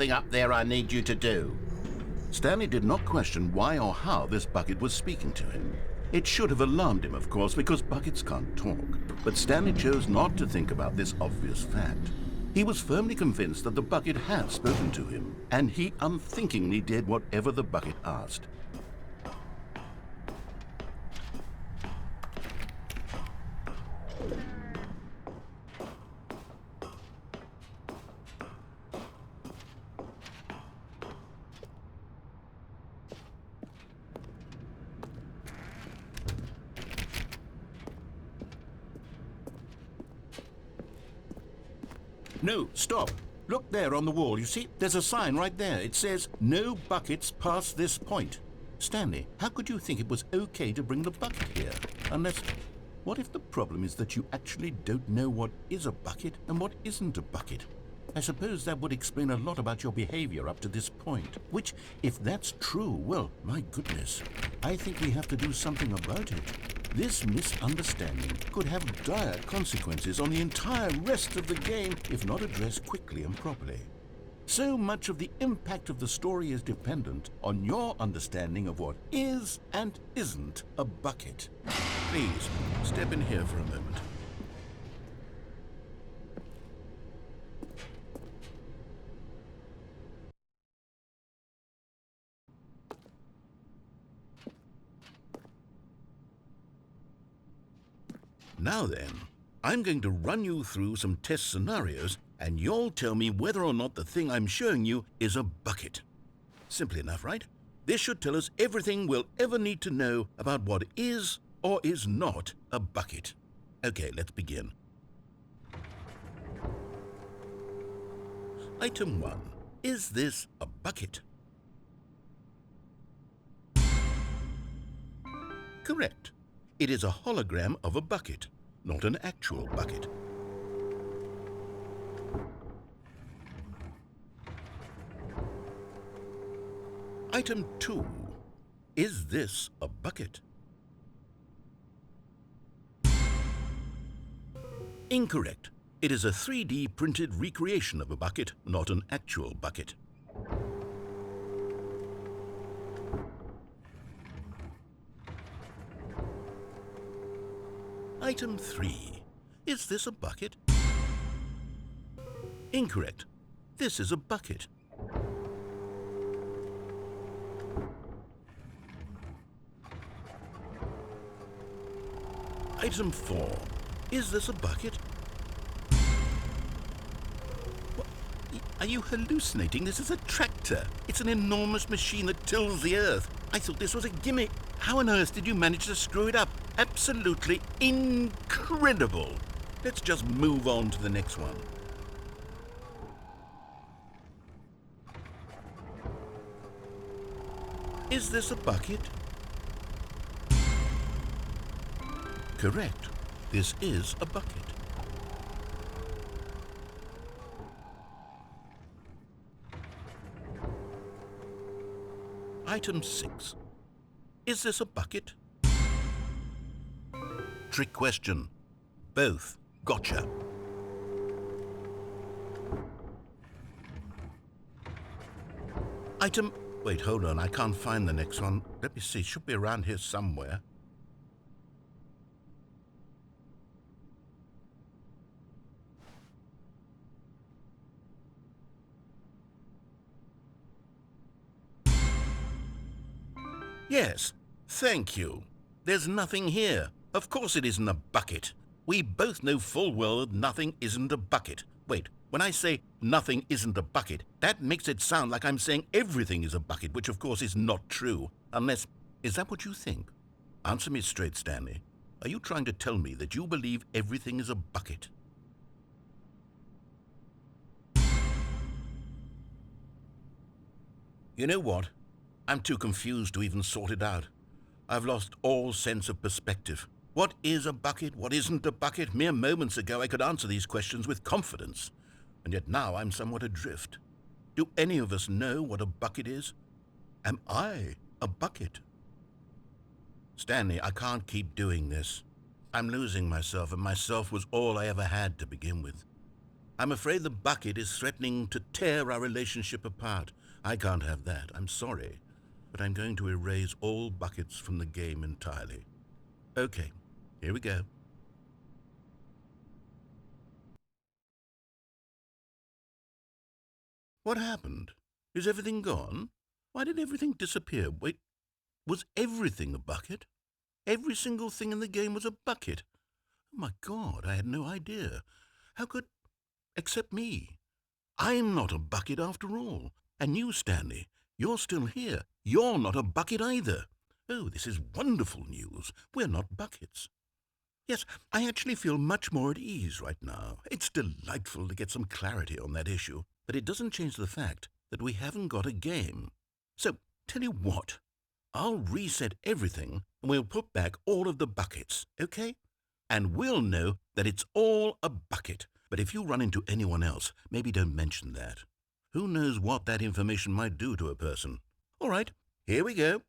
Thing up there I need you to do. Stanley did not question why or how this bucket was speaking to him. It should have alarmed him, of course, because buckets can't talk. But Stanley chose not to think about this obvious fact. He was firmly convinced that the bucket had spoken to him, and he unthinkingly did whatever the bucket asked. No, stop. Look there on the wall, you see? There's a sign right there. It says, "No buckets past this point." Stanley, how could you think it was okay to bring the bucket here? Unless... What if the problem is that you actually don't know what is a bucket and what isn't a bucket? I suppose that would explain a lot about your behavior up to this point. Which, if that's true, well, my goodness, I think we have to do something about it. This misunderstanding could have dire consequences on the entire rest of the game if not addressed quickly and properly. So much of the impact of the story is dependent on your understanding of what is and isn't a bucket. Please, step in here for a moment. Now then, I'm going to run you through some test scenarios and you'll tell me whether or not the thing I'm showing you is a bucket. Simple enough, right? This should tell us everything we'll ever need to know about what is or is not a bucket. Okay, let's begin. Item 1. Is this a bucket? Correct. It is a hologram of a bucket, not an actual bucket. Item 2. Is this a bucket? Incorrect. It is a 3D printed recreation of a bucket, not an actual bucket. Item 3. Is this a bucket? Incorrect. This is a bucket. Item 4. Is this a bucket? What? Are you hallucinating? This is a tractor. It's an enormous machine that tills the earth. I thought this was a gimmick. How on earth did you manage to screw it up? Absolutely incredible. Let's just move on to the next one. Is this a bucket? Correct. This is a bucket. Item 6. Is this a bucket? Trick question. Both. Gotcha. Item... Wait, hold on. I can't find the next one. Let me see. It should be around here somewhere. Yes. Thank you. There's nothing here. Of course it isn't a bucket. We both know full well that nothing isn't a bucket. Wait, when I say nothing isn't a bucket, that makes it sound like I'm saying everything is a bucket, which of course is not true. Unless, is that what you think? Answer me straight, Stanley. Are you trying to tell me that you believe everything is a bucket? You know what? I'm too confused to even sort it out. I've lost all sense of perspective. What is a bucket? What isn't a bucket? Mere moments ago I could answer these questions with confidence, and yet now I'm somewhat adrift. Do any of us know what a bucket is? Am I a bucket? Stanley, I can't keep doing this. I'm losing myself, and myself was all I ever had to begin with. I'm afraid the bucket is threatening to tear our relationship apart. I can't have that. I'm sorry. But I'm going to erase all buckets from the game entirely. Okay, here we go. What happened? Is everything gone? Why did everything disappear? Wait, was everything a bucket? Every single thing in the game was a bucket. Oh my God, I had no idea. How could... except me. I'm not a bucket after all. And you, Stanley, you're still here. You're not a bucket either. Oh, this is wonderful news. We're not buckets. Yes, I actually feel much more at ease right now. It's delightful to get some clarity on that issue, but it doesn't change the fact that we haven't got a game. So, tell you what, I'll reset everything and we'll put back all of the buckets, okay? And we'll know that it's all a bucket. But if you run into anyone else, maybe don't mention that. Who knows what that information might do to a person? All right, here we go.